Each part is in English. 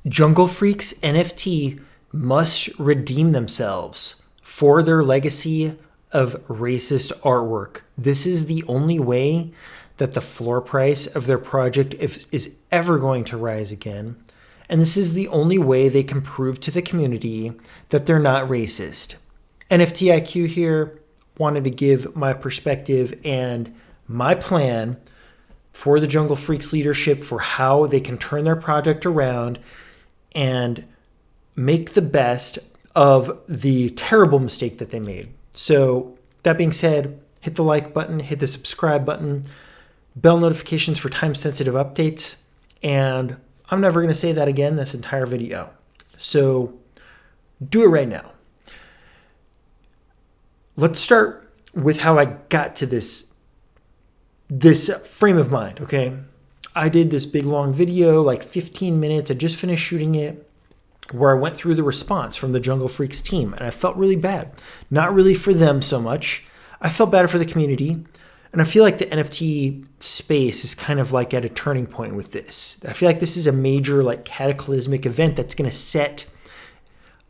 Jungle Freak's NFT must redeem themselves for their legacy of racist artwork. This is the only way that the floor price of their project is ever going to rise again. And this is the only way they can prove to the community that they're not racist. NFT IQ here wanted to give my perspective and my plan for the Jungle Freaks leadership for how they can turn their project around and make the best of the terrible mistake that they made. So that being said, hit the like button, hit the subscribe button, bell notifications for time-sensitive updates, and I'm never going to say that again this entire video. So do it right now. Let's start with how I got to this frame of mind, okay? I did this big long video, like 15 minutes. I just finished shooting it, where I went through the response from the Jungle Freaks team, and I felt really bad. Not really for them so much. I felt bad for the community, and I feel like the NFT space is kind of like at a turning point with this. I feel like this is a major, like, cataclysmic event that's going to set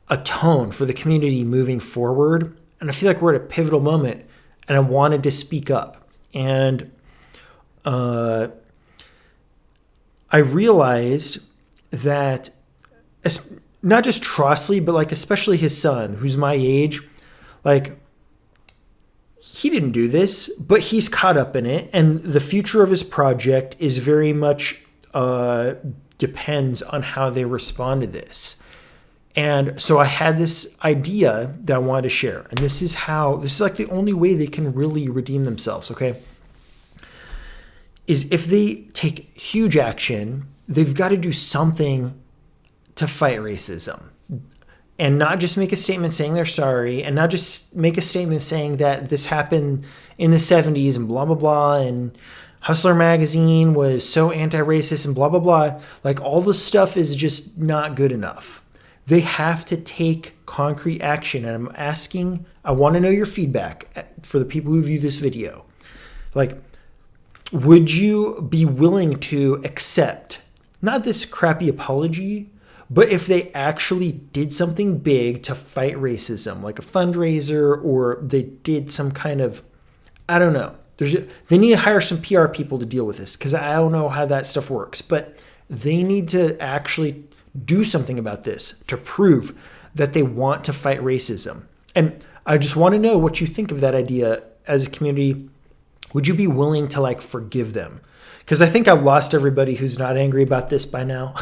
a tone for the community moving forward, and I feel like we're at a pivotal moment, and I wanted to speak up. And I realized that not just Trosley, but like especially his son, who's my age, like he didn't do this, but he's caught up in it. And the future of his project is very much depends on how they respond to this. And so I had this idea that I wanted to share. And this is like the only way they can really redeem themselves, okay? Is if they take huge action, they've got to do something to fight racism. And not just make a statement saying they're sorry, and not just make a statement saying that this happened in the 70s and blah, blah, blah, and Hustler magazine was so anti-racist and blah, blah, blah. Like, all this stuff is just not good enough. They have to take concrete action. And I want to know your feedback for the people who view this video. Like, would you be willing to accept not this crappy apology, but if they actually did something big to fight racism, like a fundraiser, or they did some kind of, I don't know. They need to hire some PR people to deal with this, because I don't know how that stuff works. But they need to actually do something about this to prove that they want to fight racism. And I just want to know what you think of that idea as a community. Would you be willing to, like, forgive them? Because I think I've lost everybody who's not angry about this by now.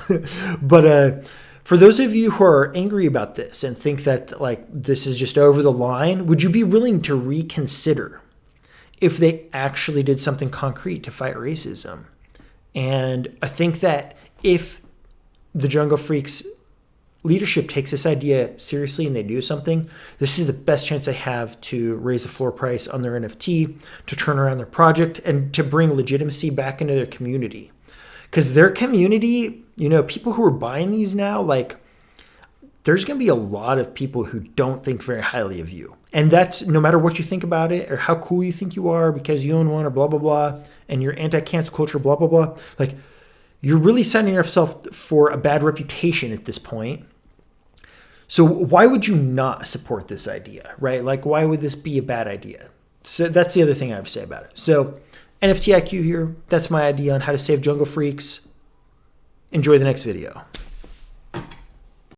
But for those of you who are angry about this and think that, like, this is just over the line, would you be willing to reconsider if they actually did something concrete to fight racism? And I think that if the Jungle Freaks leadership takes this idea seriously and they do something, this is the best chance they have to raise the floor price on their NFT, to turn around their project, and to bring legitimacy back into their community. Because their community, people who are buying these now, like, there's going to be a lot of people who don't think very highly of you. And that's no matter what you think about it or how cool you think you are because you own one or blah, blah, blah, and you're anti-cancel culture, blah, blah, blah. Like, you're really setting yourself for a bad reputation at this point. So why would you not support this idea, right? Like, why would this be a bad idea? So that's the other thing I have to say about it. So NFT IQ here. That's my idea on how to save Jungle Freaks. Enjoy the next video.